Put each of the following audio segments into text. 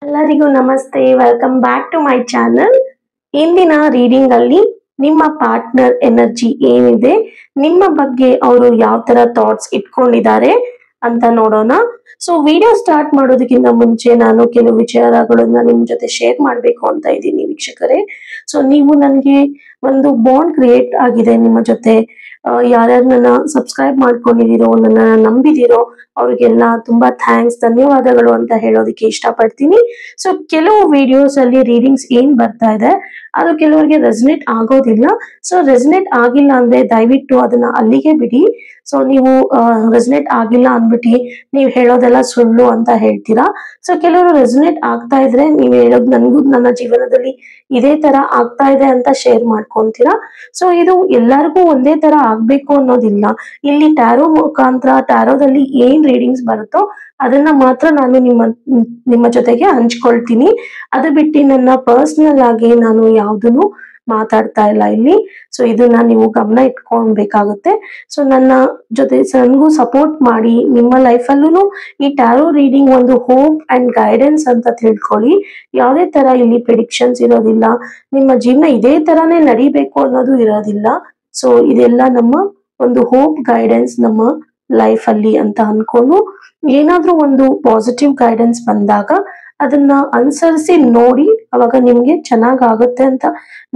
ಎಲ್ಲರಿಗೂ ನಮಸ್ತೆ, welcome back to my channel. ಇಂದಿನ ರೀಡಿಂಗ್ ಅಲ್ಲಿ ನಿಮ್ಮ ಪಾರ್ಟ್ನರ್ ಎನರ್ಜಿ ಏನಿದೆ, ನಿಮ್ಮ ಬಗ್ಗೆ ಅವರು ಯಾವ ತರ ಥಾಟ್ಸ್ ಇಟ್ಕೊಂಡಿದ್ದಾರೆ ಅಂತ ನೋಡೋಣ. ಸೊ ವಿಡಿಯೋ ಸ್ಟಾರ್ಟ್ ಮಾಡೋದಕ್ಕಿಂತ ಮುಂಚೆ ನಾನು ಕೆಲವು ವಿಚಾರಗಳನ್ನ ನಿಮ್ ಜೊತೆ ಶೇರ್ ಮಾಡ್ಬೇಕು ಅಂತ ಇದ್ದೀನಿ ವೀಕ್ಷಕರೇ. ಸೊ ನೀವು ನನಗೆ ಒಂದು ಬಾಂಡ್ ಕ್ರಿಯೇಟ್ ಆಗಿದೆ ನಿಮ್ಮ ಜೊತೆ. ಯಾರ್ಯಾರು ನನ್ನ ಸಬ್ಸ್ಕ್ರೈಬ್ ಮಾಡ್ಕೊಂಡಿದ್ದೀರೋ, ನನ್ನ ನಂಬಿದಿರೋ ಅವ್ರಿಗೆಲ್ಲ ತುಂಬಾ ಥ್ಯಾಂಕ್ಸ್, ಧನ್ಯವಾದಗಳು ಅಂತ ಹೇಳೋದಕ್ಕೆ ಇಷ್ಟಪಡ್ತೀನಿ. ಸೊ ಕೆಲವು ವಿಡಿಯೋಸ್ ಅಲ್ಲಿ ರೀಡಿಂಗ್ಸ್ ಏನ್ ಬರ್ತಾ ಇದೆ ಅದು ಕೆಲವರಿಗೆ ರೆಸನೇಟ್ ಆಗೋದಿಲ್ಲ. ಸೊ ರೆಸನೇಟ್ ಆಗಿಲ್ಲ ಅಂದ್ರೆ ದಯವಿಟ್ಟು ಅದನ್ನ ಅಲ್ಲಿಗೆ ಬಿಡಿ. ಸೊ ನೀವು ರೆಸನೇಟ್ ಆಗಿಲ್ಲ ಅಂದ್ಬಿಟ್ಟು ನೀವು ಹೇಳೋದೆಲ್ಲ ಸುಳ್ಳು ಅಂತ ಹೇಳ್ತೀರಾ. ಸೊ ಕೆಲವರು ರೆಸನೇಟ್ ಆಗ್ತಾ ಇದ್ರೆ ನೀವು ಹೇಳೋದು ನನಗೂ ನನ್ನ ಜೀವನದಲ್ಲಿ ಇದೇ ತರ ಆಗ್ತಾ ಇದೆ ಅಂತ ಶೇರ್ ಮಾಡ್ಕೊಂತೀರಾ. ಸೊ ಇದು ಎಲ್ಲರಿಗೂ ಒಂದೇ ತರ ಆಗ್ಬೇಕು ಅನ್ನೋದಿಲ್ಲ. ಇಲ್ಲಿ ಟ್ಯಾರೋ ಮುಖಾಂತರ ಟ್ಯಾರೋದಲ್ಲಿ ಏನ್ ರೀಡಿಂಗ್ಸ್ ಬರುತ್ತೋ ಅದನ್ನ ಮಾತ್ರ ನಾನು ನಿಮ್ಮ ಜೊತೆಗೆ ಹಂಚ್ಕೊಳ್ತೀನಿ. ಅದು ಬಿಟ್ಟು ನನ್ನ ಪರ್ಸನಲ್ ಆಗಿ ನಾನು ಯಾವ್ದನ್ನು ಮಾತಾಡ್ತಾ ಇಲ್ಲ ಇಲ್ಲಿ. ಸೊ ಇದನ್ನ ನೀವು ಗಮನ ಇಟ್ಕೊಳ್ಬೇಕಾಗುತ್ತೆ. ಸೊ ನನ್ನ ಜೊತೆ ನನಗೂ ಸಪೋರ್ಟ್ ಮಾಡಿ. ನಿಮ್ಮ ಲೈಫಲ್ಲೂ ಈ ಟ್ಯಾರೋ ರೀಡಿಂಗ್ ಒಂದು ಹೋಪ್ ಅಂಡ್ ಗೈಡೆನ್ಸ್ ಅಂತ ತಿಳ್ಕೊಳ್ಳಿ. ಯಾವುದೇ ತರ ಇಲ್ಲಿ ಪ್ರಿಡಿಕ್ಷನ್ಸ್ ಇರೋದಿಲ್ಲ. ನಿಮ್ಮ ಜೀವನ ಇದೇ ತರಾನೇ ನಡಿಬೇಕು ಅನ್ನೋದು ಇರೋದಿಲ್ಲ. ಸೊ ಇದೆಲ್ಲ ನಮ್ಮ ಒಂದು ಹೋಪ್ ಗೈಡೆನ್ಸ್ ನಮ್ಮ ಲೈಫ್ ಅಲ್ಲಿ ಅಂತ ಅನ್ಕೊಂಡು ಏನಾದ್ರೂ ಒಂದು ಪಾಸಿಟಿವ್ ಗೈಡೆನ್ಸ್ ಬಂದಾಗ ಅದನ್ನ ಅನುಸರಿಸಿ ನೋಡಿ. ಅವಾಗ ನಿಮ್ಗೆ ಚೆನ್ನಾಗಾಗುತ್ತೆ ಅಂತ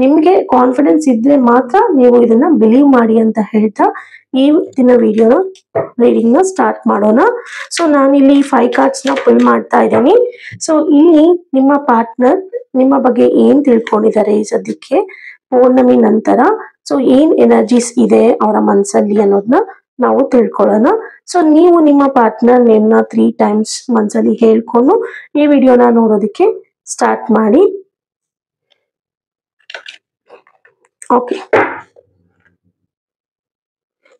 ನಿಮ್ಗೆ ಕಾನ್ಫಿಡೆನ್ಸ್ ಇದ್ರೆ ಮಾತ್ರ ನೀವು ಇದನ್ನ ಬಿಲೀವ್ ಮಾಡಿ ಅಂತ ಹೇಳ್ತಾ ಈ ದಿನ ವಿಡಿಯೋನ ರೀಡಿಂಗ್ ನ ಸ್ಟಾರ್ಟ್ ಮಾಡೋಣ. ಸೊ ನಾನಿಲ್ಲಿ 5 ಕಾರ್ಡ್ಸ್ ನ ಫುಲ್ ಮಾಡ್ತಾ ಇದ್ದೀನಿ. ಸೊ ಇಲ್ಲಿ ನಿಮ್ಮ ಪಾರ್ಟ್ನರ್ ನಿಮ್ಮ ಬಗ್ಗೆ ಏನ್ ತಿಳ್ಕೊಂಡಿದ್ದಾರೆ ಈ ಸದ್ಯಕ್ಕೆ ಪೌರ್ಣಮಿ ನಂತರ. ಸೊ ಏನ್ ಎನರ್ಜೀಸ್ ಇದೆ ಅವರ ಮನ್ಸಲ್ಲಿ ಅನ್ನೋದನ್ನ ನಾವು ತಿಳ್ಕೊಳ್ಳೋಣ. ಸೊ ನೀವು ನಿಮ್ಮ ಪಾರ್ಟ್ನರ್ ನೇಮ್ನ 3 ಟೈಮ್ಸ್ ಮನ್ಸಲ್ಲಿ ಹೇಳ್ಕೊಂಡು ಈ ವಿಡಿಯೋನ ನೋಡೋದಕ್ಕೆ ಸ್ಟಾರ್ಟ್ ಮಾಡಿ. ಓಕೆ,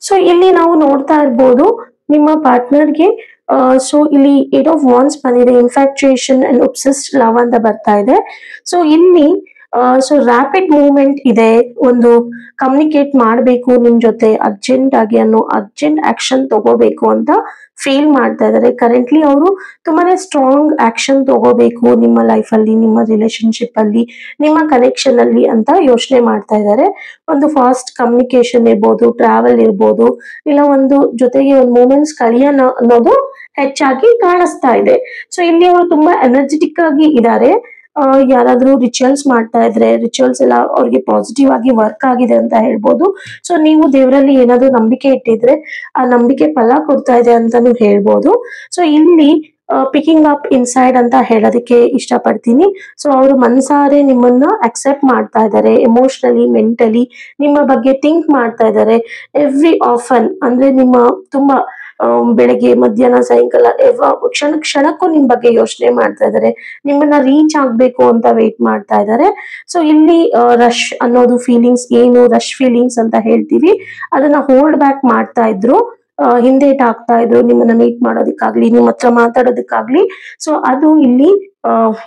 ಸೊ ಇಲ್ಲಿ ನಾವು ನೋಡ್ತಾ ಇರ್ಬೋದು ನಿಮ್ಮ ಪಾರ್ಟ್ನರ್ಗೆ ಸೊ ಇಲ್ಲಿ 8 ಆಫ್ ವಾಂಡ್ಸ್ ಬಂದಿದೆ. ಇನ್ಫ್ಯಾಕ್ಚುಯೇಷನ್ ಅಂಡ್ ಒಬ್ಸೆಸ್ಡ್ ಲವ್ ಅಂತ ಬರ್ತಾ ಇದೆ. ಸೊ ಇಲ್ಲಿ ಸೊ ರ್ಯಾಪಿಡ್ ಮೂವ್ಮೆಂಟ್ ಇದೆ. ಒಂದು ಕಮ್ಯುನಿಕೇಟ್ ಮಾಡಬೇಕು ನಿಮ್ ಜೊತೆ ಅರ್ಜೆಂಟ್ ಆಗಿ ಅನ್ನೋ ಅರ್ಜೆಂಟ್ ಆಕ್ಷನ್ ತಗೋಬೇಕು ಅಂತ ಫೀಲ್ ಮಾಡ್ತಾ ಇದ್ದಾರೆ. ಕರೆಂಟ್ಲಿ ಅವರು ತುಂಬಾನೇ ಸ್ಟ್ರಾಂಗ್ ಆಕ್ಷನ್ ತಗೋಬೇಕು ನಿಮ್ಮ ಲೈಫ್ ಅಲ್ಲಿ, ನಿಮ್ಮ ರಿಲೇಶನ್ಶಿಪ್ ಅಲ್ಲಿ, ನಿಮ್ಮ ಕನೆಕ್ಷನ್ ಅಲ್ಲಿ ಅಂತ ಯೋಚನೆ ಮಾಡ್ತಾ ಇದ್ದಾರೆ. ಒಂದು ಫಾಸ್ಟ್ ಕಮ್ಯುನಿಕೇಶನ್ ಇರ್ಬೋದು, ಟ್ರಾವೆಲ್ ಇರ್ಬೋದು, ಇಲ್ಲ ಒಂದು ಜೊತೆಗೆ ಒಂದು ಮೂಮೆಂಟ್ಸ್ ಕಳಿಯೋಣ ಅನ್ನೋದು ಹೆಚ್ಚಾಗಿ ಕಾಣಿಸ್ತಾ ಇದೆ. ಸೊ ಇಲ್ಲಿ ಅವರು ತುಂಬಾ ಎನರ್ಜೆಟಿಕ್ ಆಗಿ ಇದ್ದಾರೆ. ಯಾರಾದ್ರೂ ರಿಚುವಲ್ಸ್ ಮಾಡ್ತಾ ಇದ್ರೆ ರಿಚುವಲ್ಸ್ ಎಲ್ಲ ಅವ್ರಿಗೆ ಪಾಸಿಟಿವ್ ಆಗಿ ವರ್ಕ್ ಆಗಿದೆ ಅಂತ ಹೇಳ್ಬೋದು. ಸೊ ನೀವು ದೇವರಲ್ಲಿ ಏನಾದ್ರು ನಂಬಿಕೆ ಇಟ್ಟಿದ್ರೆ ಆ ನಂಬಿಕೆ ಫಲ ಕೊಡ್ತಾ ಇದೆ ಅಂತಾನು ಹೇಳ್ಬೋದು. ಸೊ ಇಲ್ಲಿ ಪಿಕಿಂಗ್ ಅಪ್ ಇನ್ಸೈಡ್ ಅಂತ ಹೇಳೋದಕ್ಕೆ ಇಷ್ಟಪಡ್ತೀನಿ. ಸೊ ಅವರು ಮನ್ಸಾರೆ ನಿಮ್ಮನ್ನ ಅಕ್ಸೆಪ್ಟ್ ಮಾಡ್ತಾ ಇದ್ದಾರೆ. ಎಮೋಷನಲಿ, ಮೆಂಟಲಿ ನಿಮ್ಮ ಬಗ್ಗೆ ಥಿಂಕ್ ಮಾಡ್ತಾ ಇದ್ದಾರೆ. ಎವ್ರಿ ಆಫನ್ ಅಂದ್ರೆ ನಿಮ್ಮ ತುಂಬಾ ಬೆಳಗ್ಗೆ, ಮಧ್ಯಾಹ್ನ, ಸಾಯಂಕಾಲ ಕ್ಷಣಕ್ಕೂ ನಿಮ್ ಬಗ್ಗೆ ಯೋಚನೆ ಮಾಡ್ತಾ ಇದ್ದಾರೆ. ನಿಮ್ಮನ್ನ ರೀಚ್ ಆಗ್ಬೇಕು ಅಂತ ವೇಟ್ ಮಾಡ್ತಾ ಇದ್ದಾರೆ. ಸೊ ಇಲ್ಲಿ ರಶ್ ಅನ್ನೋದು ಫೀಲಿಂಗ್ಸ್, ಏನು ರಶ್ ಫೀಲಿಂಗ್ಸ್ ಅಂತ ಹೇಳ್ತೀವಿ, ಅದನ್ನ ಹೋಲ್ಡ್ ಬ್ಯಾಕ್ ಮಾಡ್ತಾ ಇದ್ರು, ಹಿಂದೇಟ್ ಆಗ್ತಾ ಇದ್ರು ನಿಮ್ಮನ್ನ ಮೀಟ್ ಮಾಡೋದಕ್ಕಾಗ್ಲಿ, ನಿಮ್ಮ ಹತ್ರ ಮಾತಾಡೋದಕ್ಕಾಗ್ಲಿ. ಸೊ ಅದು ಇಲ್ಲಿ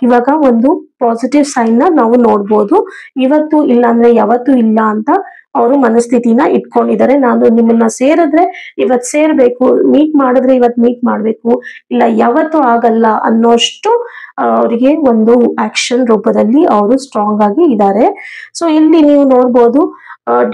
ಇವಾಗ ಒಂದು ಪಾಸಿಟಿವ್ ಸೈನ್ ನ ನಾವು ನೋಡ್ಬೋದು. ಇವತ್ತು ಇಲ್ಲ ಅಂದ್ರೆ ಯಾವತ್ತೂ ಇಲ್ಲ ಅಂತ ಅವರು ಮನಸ್ಥಿತಿನ ಇಟ್ಕೊಂಡಿದ್ದಾರೆ. ನಾನು ನಿಮ್ಮನ್ನ ಸೇರಿದ್ರೆ ಇವತ್ ಸೇರ್ಬೇಕು, ಮೀಟ್ ಮಾಡಿದ್ರೆ ಇವತ್ ಮೀಟ್ ಮಾಡ್ಬೇಕು, ಇಲ್ಲ ಯಾವತ್ತೂ ಆಗಲ್ಲ ಅನ್ನೋಷ್ಟು ಅವರಿಗೆ ಒಂದು ಆಕ್ಷನ್ ರೂಪದಲ್ಲಿ ಅವರು ಸ್ಟ್ರಾಂಗ್ ಆಗಿ ಇದ್ದಾರೆ. ಸೊ ಇಲ್ಲಿ ನೀವು ನೋಡ್ಬೋದು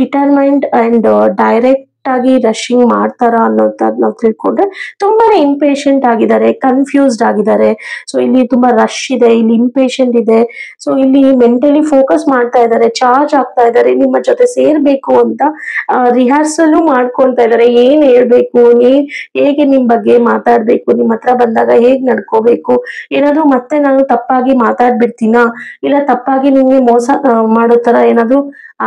ಡಿಟರ್ಮೈನ್ಡ್ ಅಂಡ್ ಡೈರೆಕ್ಟ್ ಆಗಿ ರಶಿಂಗ್ ಮಾಡ್ತಾರ ಅನ್ನೋದ್ ನಾವು ತಿಳ್ಕೊಂಡ್ರೆ ತುಂಬಾನೇ ಇಂಪೇಷಂಟ್ ಆಗಿದ್ದಾರೆ, ಕನ್ಫ್ಯೂಸ್ಡ್ ಆಗಿದ್ದಾರೆ. ಸೊ ಇಲ್ಲಿ ತುಂಬಾ ರಶ್ ಇದೆ, ಇಲ್ಲಿ ಇಂಪೇಷಂಟ್ ಇದೆ. ಸೊ ಇಲ್ಲಿ ಮೆಂಟಲಿ ಫೋಕಸ್ ಮಾಡ್ತಾ ಇದ್ದಾರೆ, ಚಾರ್ಜ್ ಆಗ್ತಾ ಇದ್ದಾರೆ, ನಿಮ್ಮ ಜೊತೆ ಸೇರ್ಬೇಕು ಅಂತ ರಿಹರ್ಸಲ್ ಮಾಡ್ಕೊಳ್ತಾ ಇದ್ದಾರೆ. ಏನ್ ಹೇಳ್ಬೇಕು, ಹೇಗೆ ನಿಮ್ ಬಗ್ಗೆ ಮಾತಾಡ್ಬೇಕು, ನಿಮ್ ಹತ್ರ ಬಂದಾಗ ಹೇಗ್ ನಡ್ಕೋಬೇಕು, ಏನಾದ್ರು ಮತ್ತೆ ನಾನು ತಪ್ಪಾಗಿ ಮಾತಾಡ್ಬಿಡ್ತೀನಾ, ಇಲ್ಲ ತಪ್ಪಾಗಿ ನಿಮ್ಗೆ ಮೋಸ ಮಾಡೋ ತರ ಏನಾದ್ರು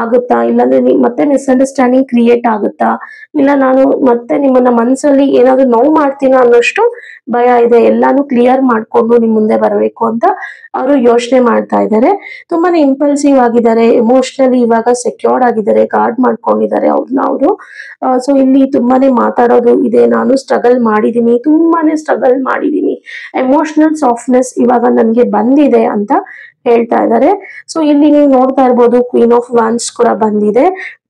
ಆಗುತ್ತಾ, ಇಲ್ಲಾಂದ್ರೆ ಮತ್ತೆ ಮಿಸ್ಅಂಡರ್ಸ್ಟ್ಯಾಂಡಿಂಗ್ ಕ್ರಿಯೇಟ್ ಆಗುತ್ತಾ, ಇಲ್ಲ ನಾನು ಮತ್ತೆ ನಿಮ್ಮನ್ನ ಮನ್ಸಲ್ಲಿ ಏನಾದ್ರು ನೋವು ಮಾಡ್ತೀನ ಅನ್ನೋಷ್ಟು ಭಯ ಇದೆ. ಎಲ್ಲಾನು ಕ್ಲಿಯರ್ ಮಾಡ್ಕೊಂಡು ನಿಮ್ ಮುಂದೆ ಬರಬೇಕು ಅಂತ ಅವರು ಯೋಚನೆ ಮಾಡ್ತಾ ಇದ್ದಾರೆ. ತುಂಬಾನೇ ಇಂಪಲ್ಸಿವ್ ಆಗಿದ್ದಾರೆ, ಎಮೋಷನಲಿ ಇವಾಗ ಸೆಕ್ಯೂರ್ಡ್ ಆಗಿದ್ದಾರೆ, ಗಾರ್ಡ್ ಮಾಡ್ಕೊಂಡಿದ್ದಾರೆ ಅವ್ರನ್ನ ಅವರು. ಸೊ ಇಲ್ಲಿ ತುಂಬಾನೇ ಮಾತಾಡೋದು ಇದೆ. ನಾನು ತುಂಬಾನೇ ಸ್ಟ್ರಗಲ್ ಮಾಡಿದೀನಿ, ಎಮೋಷನಲ್ ಸಾಫ್ಟ್ನೆಸ್ ಇವಾಗ ನನ್ಗೆ ಬಂದಿದೆ ಅಂತ ಹೇಳ್ತಾ ಇದ್ದಾರೆ. ಸೊ ಇಲ್ಲಿ ನೀವು ನೋಡ್ತಾ ಇರ್ಬೋದು ಕ್ವೀನ್ ಆಫ್ ವಾಂಡ್ಸ್ ಕೂಡ ಬಂದಿದೆ.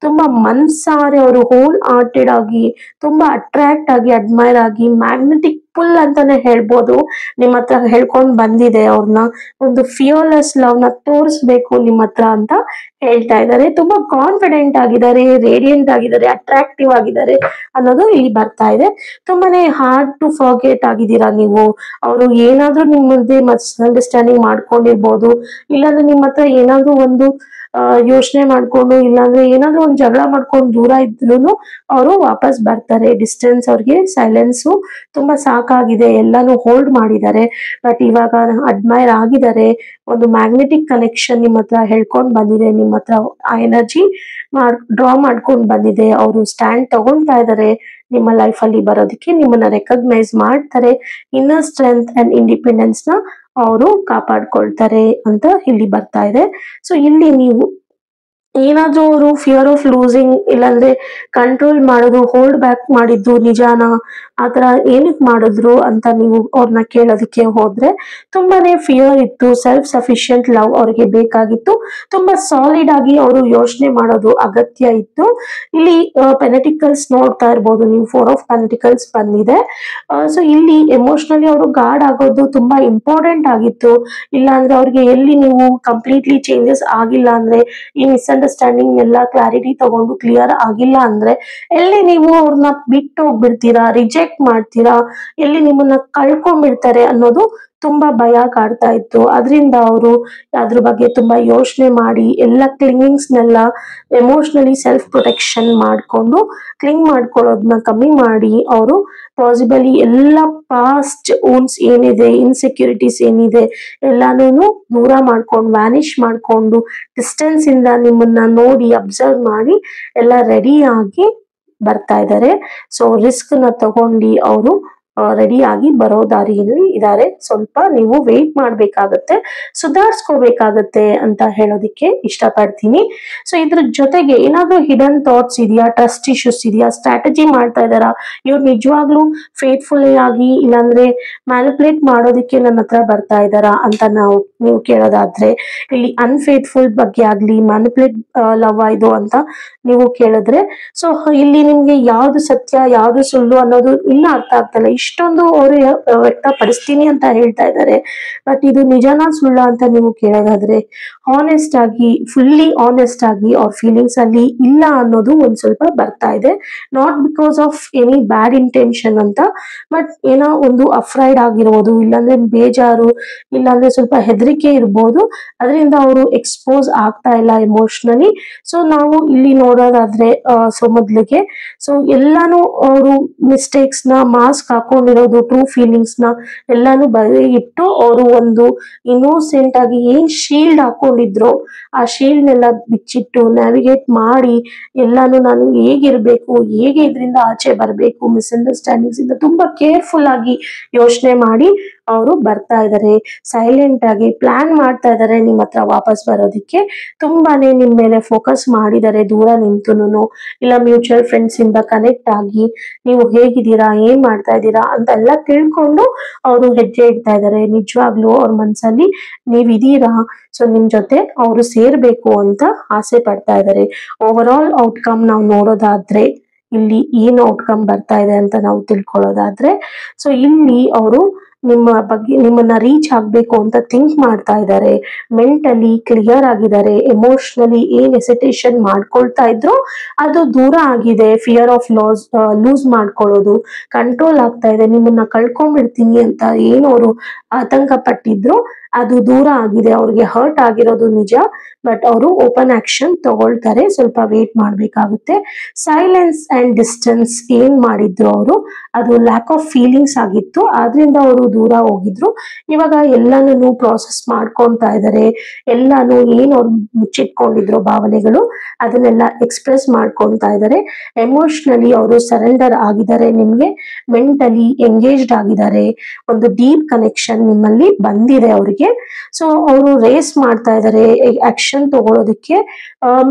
ತುಂಬಾ ಮನ್ಸಾರೆ ಅವರು ಹೋಲ್ ಹಾರ್ಟೆಡ್ ಆಗಿ ತುಂಬಾ ಅಟ್ರಾಕ್ಟ್ ಆಗಿ ಅಡ್ಮೈರ್ ಆಗಿ ಮ್ಯಾಗ್ನೆಟಿಕ್ ಪುಲ್ ಅಂತಾನೆ ಹೇಳ್ಬೋದು ನಿಮ್ಮ ಹತ್ರ ಹೇಳ್ಕೊಂಡ್ ಬಂದಿದೆ ಅವ್ರನ್ನ. ಒಂದು ಫಿಯರ್ಲೆಸ್ ಲವ್ ನ ತೋರಿಸ್ಬೇಕು ನಿಮ್ಮ ಹತ್ರ ಅಂತ ಹೇಳ್ತಾ ಇದ್ದಾರೆ. ತುಂಬಾ ಕಾನ್ಫಿಡೆಂಟ್ ಆಗಿದ್ದಾರೆ, ರೇಡಿಯಂಟ್ ಆಗಿದ್ದಾರೆ, ಅಟ್ರಾಕ್ಟಿವ್ ಆಗಿದ್ದಾರೆ ಅನ್ನೋದು ಇಲ್ಲಿ ಬರ್ತಾ ಇದೆ. ತುಂಬಾನೇ ಹಾರ್ಡ್ ಟು ಫರ್ಗೆಟ್ ಆಗಿದ್ದೀರಾ ನೀವು. ಅವರು ಏನಾದ್ರೂ ನಿಮ್ಮ ಮುಂದೆ ಮಿಸ್ಅಂಡರ್ಸ್ಟ್ಯಾಂಡಿಂಗ್ ಮಾಡ್ಕೊಂಡಿರ್ಬೋದು, ಇಲ್ಲಾಂದ್ರೆ ನಿಮ್ಮ ಹತ್ರ ಏನಾದ್ರೂ ಒಂದು ಯೋಚನೆ ಮಾಡ್ಕೊಂಡು, ಇಲ್ಲಾಂದ್ರೆ ಏನಾದ್ರೂ ಒಂದು ಜಗಳ ಮಾಡ್ಕೊಂಡು ದೂರ ಇದ್ರು ಅವರು ವಾಪಸ್ ಬರ್ತಾರೆ. ಡಿಸ್ಟೆನ್ಸ್ ಅವ್ರಿಗೆ ಸೈಲೆನ್ಸು ತುಂಬಾ ಸಾಕಾಗಿದೆ, ಎಲ್ಲಾನು ಹೋಲ್ಡ್ ಮಾಡಿದ್ದಾರೆ. ಬಟ್ ಇವಾಗ ಅಡ್ಮೈರ್ ಆಗಿದ್ದಾರೆ. ಒಂದು ಮ್ಯಾಗ್ನೆಟಿಕ್ ಕನೆಕ್ಷನ್ ನಿಮ್ಮ ಹತ್ರ ಹೇಳ್ಕೊಂಡ್ ಬಂದಿದೆ, ನಿಮ್ಮ ಹತ್ರ ಆ ಎನರ್ಜಿ ಡ್ರಾ ಮಾಡ್ಕೊಂಡ್ ಬಂದಿದೆ. ಅವರು ಸ್ಟ್ಯಾಂಡ್ ತಗೊಂತಾ ಇದ್ದಾರೆ ನಿಮ್ಮ ಲೈಫ್ ಅಲ್ಲಿ ಬರೋದಕ್ಕೆ, ನಿಮ್ಮನ್ನ ರೆಕಗ್ನೈಸ್ ಮಾಡ್ತಾರೆ. ಇನ್ನರ್ ಸ್ಟ್ರೆಂತ್ ಅಂಡ್ ಇಂಡಿಪೆಂಡೆನ್ಸ್ ನ ಅವರು ಕಾಪಾಡ್ಕೊಳ್ತಾರೆ ಅಂತ ಇಲ್ಲಿ ಬರ್ತಾ ಇದೆ. ಸೊ ಇಲ್ಲಿ ನೀವು ಏನಾದ್ರೂ ಅವರು ಫಿಯರ್ ಆಫ್ ಲೂಸಿಂಗ್, ಇಲ್ಲಾಂದ್ರೆ ಕಂಟ್ರೋಲ್ ಮಾಡೋದು, ಹೋಲ್ಡ್ ಬ್ಯಾಕ್ ಮಾಡಿದ್ದು ನಿಜಾನ, ಆತರ ಏನಕ್ ಮಾಡಿದ್ರು ಅಂತ ನೀವು ಅವ್ರನ್ನ ಕೇಳೋದಕ್ಕೆ ಹೋದ್ರೆ ತುಂಬಾನೇ ಫಿಯರ್ ಇತ್ತು. ಸೆಲ್ಫ್ ಸಫಿಶಿಯಂಟ್ ಲವ್ ಅವ್ರಿಗೆ ಬೇಕಾಗಿತ್ತು. ತುಂಬಾ ಸಾಲಿಡ್ ಆಗಿ ಅವರು ಯೋಚನೆ ಮಾಡೋದು ಅಗತ್ಯ ಇತ್ತು. ಇಲ್ಲಿ ಪೆನೆಟಿಕಲ್ಸ್ ನೋಡ್ತಾ ಇರ್ಬೋದು ನೀವು, 4 ಆಫ್ ಪೆನೆಟಿಕಲ್ಸ್ ಬಂದಿದೆ. ಸೊ ಇಲ್ಲಿ ಎಮೋಷನಲಿ ಅವರು ಗಾರ್ಡ್ ಆಗೋದು ತುಂಬಾ ಇಂಪಾರ್ಟೆಂಟ್ ಆಗಿತ್ತು. ಇಲ್ಲ ಅಂದ್ರೆ ಅವ್ರಿಗೆ ಎಲ್ಲಿ ನೀವು ಕಂಪ್ಲೀಟ್ಲಿ ಚೇಂಜಸ್ ಆಗಿಲ್ಲ ಅಂದ್ರೆ, ಈ ಮಿಸ್ಅಂಡರ್ಸ್ಟ್ಯಾಂಡಿಂಗ್ ಎಲ್ಲ ಕ್ಲಾರಿಟಿ ತಗೊಂಡು ಕ್ಲಿಯರ್ ಆಗಿಲ್ಲ ಅಂದ್ರೆ ಎಲ್ಲಿ ನೀವು ಅವ್ರನ್ನ ಬಿಟ್ಟು ಹೋಗ್ಬಿಡ್ತೀರಾ, ರಿಜೆಕ್ಟ್ ಮಾಡ್ತೀರಾ, ಎಲ್ಲಿ ನಿಮ್ಮನ್ನ ಕಳ್ಕೊಂಡ್ಬಿಡ್ತಾರೆ ಅನ್ನೋದು ತುಂಬಾ ಭಯ ಕಾಡ್ತಾ ಇತ್ತು. ಅದರಿಂದ ಅವರು ಅದ್ರ ಬಗ್ಗೆ ತುಂಬಾ ಯೋಚನೆ ಮಾಡಿ ಎಲ್ಲ ಕ್ಲಿಂಗಿಂಗ್ಸ್ನೆಲ್ಲ ಎಮೋಷನಲಿ ಸೆಲ್ಫ್ ಪ್ರೊಟೆಕ್ಷನ್ ಮಾಡ್ಕೊಂಡು ಕ್ಲಿಂಗ್ ಮಾಡ್ಕೊಳ್ಳೋದನ್ನ ಕಮ್ಮಿ ಮಾಡಿ ಅವರು ಪಾಸಿಬಲಿ ಎಲ್ಲ ಪಾಸ್ಟ್ ಓನ್ಸ್ ಏನಿದೆ, ಇನ್ಸೆಕ್ಯೂರಿಟೀಸ್ ಏನಿದೆ ಎಲ್ಲಾನು ದೂರ ಮಾಡ್ಕೊಂಡು ವ್ಯಾನಿಶ್ ಮಾಡ್ಕೊಂಡು ಡಿಸ್ಟೆನ್ಸ್ ಇಂದ ನಿಮ್ಮನ್ನ ನೋಡಿ ಅಬ್ಸರ್ವ್ ಮಾಡಿ ಎಲ್ಲ ರೆಡಿ ಆಗಿ ಬರ್ತಾ ಇದ್ದಾರೆ. ಸೊ ರಿಸ್ಕ್ ನ ತಗೊಂಡು ಅವರು ರೆಡಿ ಆಗಿ ಬರೋ ದಾರಿಯಲ್ಲಿ ಇದ್ದಾರೆ. ಸ್ವಲ್ಪ ನೀವು ವೇಟ್ ಮಾಡ್ಬೇಕಾಗತ್ತೆ, ಸುಧಾರಿಸ್ಕೋಬೇಕಾಗತ್ತೆ ಅಂತ ಹೇಳೋದಿಕ್ಕೆ ಇಷ್ಟಪಡ್ತೀನಿ. ಸೊ ಇದ್ರ ಜೊತೆಗೆ ಏನಾದ್ರೂ ಹಿಡನ್ ಥಾಟ್ಸ್ ಇದೆಯಾ, ಟ್ರಸ್ಟ್ ಇಶ್ಯೂಸ್ ಇದೆಯಾ, ಸ್ಟ್ರಾಟಜಿ ಮಾಡ್ತಾ ಇದಾರಾ, ಇವ್ರು ನಿಜವಾಗ್ಲೂ ಫೇತ್ಫುಲ್ ಆಗಿ ಇಲ್ಲಾಂದ್ರೆ ಮ್ಯಾನಿಪುಲೇಟ್ ಮಾಡೋದಿಕ್ಕೆ ನನ್ನ ಹತ್ರ ಬರ್ತಾ ಇದಾರಾ ಅಂತ ನೀವು ಕೇಳೋದಾದ್ರೆ, ಇಲ್ಲಿ ಅನ್ಫೇತ್ಫುಲ್ ಬಗ್ಗೆ ಆಗ್ಲಿ, ಮ್ಯಾನಿಪುಲೇಟ್ ಲವ್ ಇದು ಅಂತ ನೀವು ಕೇಳಿದ್ರೆ, ಸೊ ಇಲ್ಲಿ ನಿಮ್ಗೆ ಯಾವ್ದು ಸತ್ಯ ಯಾವ್ದು ಸುಳ್ಳು ಅನ್ನೋದು ಇನ್ನ ಅರ್ಥ ಆಗ್ತಲ್ಲ. ಇಷ್ಟೊಂದು ಅವರು ವ್ಯಕ್ತಪಡಿಸ್ತೀನಿ ಅಂತ ಹೇಳ್ತಾ ಇದ್ದಾರೆ, ಬಟ್ ಇದು ನಿಜನಾ ಸುಳ್ಳ ಅಂತ ನೀವು ಕೇಳೋದಾದ್ರೆ ಹಾನೆಸ್ಟ್ ಆಗಿ, ಫುಲ್ಲಿ ಆನೆಸ್ಟ್ ಆಗಿ ಅವ್ರ ಫೀಲಿಂಗ್ಸ್ ಅಲ್ಲಿ ಇಲ್ಲ ಅನ್ನೋದು ಒಂದ್ ಸ್ವಲ್ಪ ಬರ್ತಾ ಇದೆ. Not because of any bad intention ಅಂತ, ಬಟ್ ಏನೋ ಒಂದು ಅಫ್ರೈಡ್ ಆಗಿರ್ಬೋದು, ಇಲ್ಲಾಂದ್ರೆ ಬೇಜಾರು, ಇಲ್ಲಾಂದ್ರೆ ಸ್ವಲ್ಪ ಹೆದರಿಕೆ ಇರ್ಬೋದು. ಅದರಿಂದ ಅವರು ಎಕ್ಸ್ಪೋಸ್ ಆಗ್ತಾ ಇಲ್ಲ ಎಮೋಷನಲಿ. ಸೊ ನಾವು ಇಲ್ಲಿ ನೋಡೋದಾದ್ರೆ ಸೊ ಮೊದ್ಲಿಗೆ ಸೊ ಎಲ್ಲಾನು ಅವರು ಮಿಸ್ಟೇಕ್ಸ್ ನ ಮಾಸ್ಕ್ ಹಾಕೊಂಡಿರೋದು, ಟ್ರೂ ಫೀಲಿಂಗ್ಸ್ ನ ಎಲ್ಲಾನು ಬರೀ ಇಟ್ಟು ಅವರು ಒಂದು ಇನ್ನೋಸೆಂಟ್ ಆಗಿ ಏನ್ ಶೀಲ್ಡ್ ಹಾಕೊಂಡಿದ್ರು ಆ ಶೀಲ್ಡ್ ನೆಲ್ಲ ಬಿಚ್ಚಿಟ್ಟು ನ್ಯಾವಿಗೇಟ್ ಮಾಡಿ ಎಲ್ಲಾನು ನಾನು ಹೇಗಿರ್ಬೇಕು, ಹೇಗೆ ಇದರಿಂದ ಆಚೆ ಬರ್ಬೇಕು, ಮಿಸ್ಅಂಡರ್ಸ್ಟ್ಯಾಂಡಿಂಗ್ಸ್ ಇಂದ ತುಂಬಾ ಕೇರ್ಫುಲ್ ಆಗಿ ಯೋಚನೆ ಮಾಡಿ ಅವರು ಬರ್ತಾ ಇದ್ದಾರೆ. ಸೈಲೆಂಟ್ ಆಗಿ ಪ್ಲಾನ್ ಮಾಡ್ತಾ ಇದ್ದಾರೆ ನಿಮ್ಮ ಹತ್ರ ವಾಪಸ್ ಬರೋದಿಕ್ಕೆ. ತುಂಬಾನೇ ನಿಮ್ ಮೇಲೆ ಫೋಕಸ್ ಮಾಡಿದ್ದಾರೆ ದೂರ ನಿಂತುನು, ಇಲ್ಲ ಮ್ಯೂಚುವಲ್ ಫ್ರೆಂಡ್ಸ್ ಇಂದ ಕನೆಕ್ಟ್ ಆಗಿ ನೀವು ಹೇಗಿದ್ದೀರಾ, ಏನ್ ಮಾಡ್ತಾ ಇದ್ದೀರಾ ಅಂತೆಲ್ಲ ತಿಳ್ಕೊಂಡು ಅವರು ಹೆಜ್ಜೆ ಇಡ್ತಾ ಇದ್ದಾರೆ. ನಿಜವಾಗ್ಲೂ ಅವ್ರ ಮನ್ಸಲ್ಲಿ ನೀವಿದೀರಾ, ಸೊ ನಿಮ್ ಜೊತೆ ಅವರು ಸೇರ್ಬೇಕು ಅಂತ ಆಸೆ ಪಡ್ತಾ ಇದ್ದಾರೆ. ಓವರ್ ಆಲ್ ಔಟ್ಕಮ್ ನಾವು ನೋಡೋದಾದ್ರೆ ಇಲ್ಲಿ ಏನ್ ಔಟ್ಕಮ್ ಬರ್ತಾ ಇದೆ ಅಂತ ನಾವು ತಿಳ್ಕೊಳ್ಳೋದಾದ್ರೆ, ಸೊ ಇಲ್ಲಿ ಅವರು ನಿಮ್ಮ ಬಗ್ಗೆ, ನಿಮ್ಮನ್ನ ರೀಚ್ ಆಗ್ಬೇಕು ಅಂತ ಥಿಂಕ್ ಮಾಡ್ತಾ ಇದ್ದಾರೆ. ಮೆಂಟಲಿ ಕ್ಲಿಯರ್ ಆಗಿದ್ದಾರೆ. ಎಮೋಷನಲಿ ಏನ್ ಎಸಿಟೇಷನ್ ಮಾಡ್ಕೊಳ್ತಾ ಇದ್ರು ಅದು ದೂರ ಆಗಿದೆ. ಫಿಯರ್ ಆಫ್ ಲೂಸ್ ಮಾಡ್ಕೊಳ್ಳೋದು ಕಂಟ್ರೋಲ್ ಆಗ್ತಾ ಇದೆ. ನಿಮ್ಮನ್ನ ಕಳ್ಕೊಂಡ್ಬಿಡ್ತೀನಿ ಅಂತ ಏನು ಅವರು ಆತಂಕ ಪಟ್ಟಿದ್ರು ಅದು ದೂರ ಆಗಿದೆ. ಅವ್ರಿಗೆ ಹರ್ಟ್ ಆಗಿರೋದು ನಿಜ, ಬಟ್ ಅವರು ಓಪನ್ ಆಕ್ಷನ್ ತಗೊಳ್ತಾರೆ. ಸ್ವಲ್ಪ ವೇಟ್ ಮಾಡ್ಬೇಕಾಗುತ್ತೆ. ಸೈಲೆನ್ಸ್ ಅಂಡ್ ಡಿಸ್ಟೆನ್ಸ್ ಏನ್ ಮಾಡಿದ್ರು ಅವರು, ಅದು ಲ್ಯಾಕ್ ಆಫ್ ಫೀಲಿಂಗ್ಸ್ ಆಗಿತ್ತು, ಆದ್ರಿಂದ ಅವರು ದೂರ ಹೋಗಿದ್ರು. ಇವಾಗ ಎಲ್ಲಾನು ಪ್ರಾಸೆಸ್ ಮಾಡ್ಕೊಂತಾ ಇದ್ದಾರೆ. ಎಲ್ಲಾನು ಏನ್ ಅವ್ರು ಮುಚ್ಚಿಟ್ಕೊಂಡಿದ್ರು ಭಾವನೆಗಳು ಅದನ್ನೆಲ್ಲ ಎಕ್ಸ್ಪ್ರೆಸ್ ಮಾಡ್ಕೊಂತಾ ಇದ್ದಾರೆ. ಎಮೋಷನಲಿ ಅವರು ಸರೆಂಡರ್ ಆಗಿದ್ದಾರೆ ನಿಮ್ಗೆ. ಮೆಂಟಲಿ ಎಂಗೇಜ್ಡ್ ಆಗಿದ್ದಾರೆ. ಒಂದು ಡೀಪ್ ಕನೆಕ್ಷನ್ ನಿಮ್ಮಲ್ಲಿ ಬಂದಿದೆ ಅವರಿಗೆ. ಬಗ್ಗೆ. ಸೊ ಅವರು ರೇಸ್ ಮಾಡ್ತಾ ಇದ್ದಾರೆ ಆಕ್ಷನ್ ತಗೊಳ್ಳೋದಕ್ಕೆ.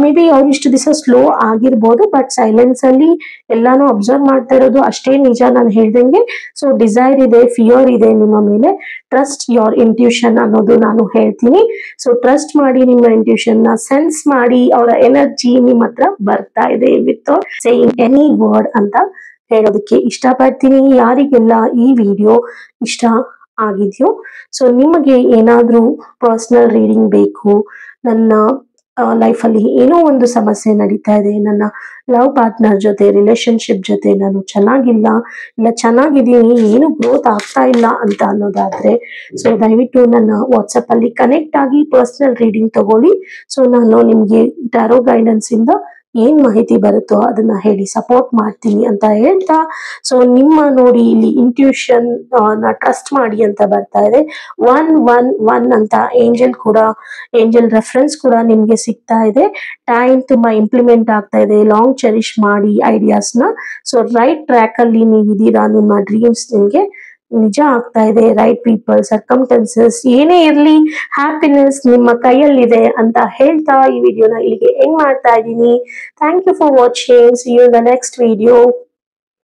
ಮೇ ಬಿ ಅವ್ರು ಇಷ್ಟು ದಿವಸ ಸ್ಲೋ ಆಗಿರ್ಬೋದು, ಬಟ್ ಸೈಲೆನ್ಸ್ ಅಲ್ಲಿ ಎಲ್ಲಾನು ಅಬ್ಸರ್ವ್ ಮಾಡ್ತಾ ಇರೋದು ಅಷ್ಟೇ ನಿಜ. ನಾನು ಹೇಳ್ದಂಗೆ ಸೊ ಡಿಸೈರ್ ಇದೆ, ಫಿಯರ್ ಇದೆ ನಿಮ್ಮ ಮೇಲೆ. ಟ್ರಸ್ಟ್ ಯೋರ್ ಇಂಟ್ಯೂಷನ್ ಅನ್ನೋದು ನಾನು ಹೇಳ್ತೀನಿ. ಸೊ ಟ್ರಸ್ಟ್ ಮಾಡಿ ನಿಮ್ಮ ಇಂಟ್ಯೂಷನ್ ನ, ಸೆನ್ಸ್ ಮಾಡಿ ಅವರ ಎನರ್ಜಿ ನಿಮ್ಮ ಹತ್ರ ಬರ್ತಾ ಇದೆ ವಿತೌಟ್ ಸೇಯಿಂಗ್ ಎನಿ ವರ್ಡ್ ಅಂತ ಹೇಳೋದಕ್ಕೆ ಇಷ್ಟಪಡ್ತೀನಿ. ಯಾರಿಗೆಲ್ಲ ಈ ವಿಡಿಯೋ ಇಷ್ಟ ಆಗಿದೆಯೋ, ಸೊ ನಿಮಗೆ ಏನಾದ್ರೂ ಪರ್ಸನಲ್ ರೀಡಿಂಗ್ ಬೇಕು, ನನ್ನ ಲೈಫಲ್ಲಿ ಏನೋ ಒಂದು ಸಮಸ್ಯೆ ನಡೀತಾ ಇದೆ, ನನ್ನ ಲವ್ ಪಾರ್ಟ್ನರ್ ಜೊತೆ, ರಿಲೇಶನ್ಶಿಪ್ ಜೊತೆ ನಾನು ಚೆನ್ನಾಗಿಲ್ಲ, ಇಲ್ಲ ಚೆನ್ನಾಗಿದ್ದೀನಿ, ಏನು ಗ್ರೋತ್ ಆಗ್ತಾ ಇಲ್ಲ ಅಂತ ಅನ್ನೋದಾದ್ರೆ, ಸೊ ದಯವಿಟ್ಟು ನನ್ನ ವಾಟ್ಸಪ್ ಅಲ್ಲಿ ಕನೆಕ್ಟ್ ಆಗಿ ಪರ್ಸನಲ್ ರೀಡಿಂಗ್ ತಗೊಳ್ಳಿ. ಸೊ ನಾನು ನಿಮ್ಗೆ ಟ್ಯಾರೋ ಗೈಡೆನ್ಸ್ ಇಂದ ಏನ್ ಮಾಹಿತಿ ಬರುತ್ತೋ ಅದನ್ನ ಹೇಳಿ ಸಪೋರ್ಟ್ ಮಾಡ್ತೀನಿ ಅಂತ ಹೇಳ್ತಾ, ಸೊ ನಿಮ್ಮ ನೋಡಿ ಇಲ್ಲಿ ಇಂಟ್ಯೂಷನ್ ನ ಟ್ರಸ್ಟ್ ಮಾಡಿ ಅಂತ ಬರ್ತಾ ಇದೆ. 111 ಅಂತ ಏಂಜಲ್ ರೆಫರೆನ್ಸ್ ಕೂಡ ನಿಮ್ಗೆ ಸಿಗ್ತಾ ಇದೆ. ಟೈಮ್ ತುಂಬಾ ಇಂಪ್ಲಿಮೆಂಟ್ ಆಗ್ತಾ ಇದೆ. ಲಾಂಗ್ ಚೆರಿಶ್ ಮಾಡಿ ಐಡಿಯಾಸ್ ನ. ಸೊ ರೈಟ್ ಟ್ರ್ಯಾಕ್ ಅಲ್ಲಿ ನೀವಿದ್ದೀರಾ. ನಿಮ್ಮ ಡ್ರೀಮ್ಸ್ ನಿಮ್ಗೆ ನಿಜ ಆಗ್ತಾ ಇದೆ. ರೈಟ್ ಪೀಪಲ್, ಸರ್ಕಮ್ಟೆನ್ಸಸ್ ಏನೇ ಇರ್ಲಿ, ಹ್ಯಾಪಿನೆಸ್ ನಿಮ್ಮ ಕೈಯಲ್ಲಿದೆ ಅಂತ ಹೇಳ್ತಾ ಈ ವಿಡಿಯೋನ ಇಲ್ಲಿಗೆ ಎಂಡ್ ಮಾಡ್ತಾ ಇದ್ದೀನಿ. Thank you for watching. See you in the next video.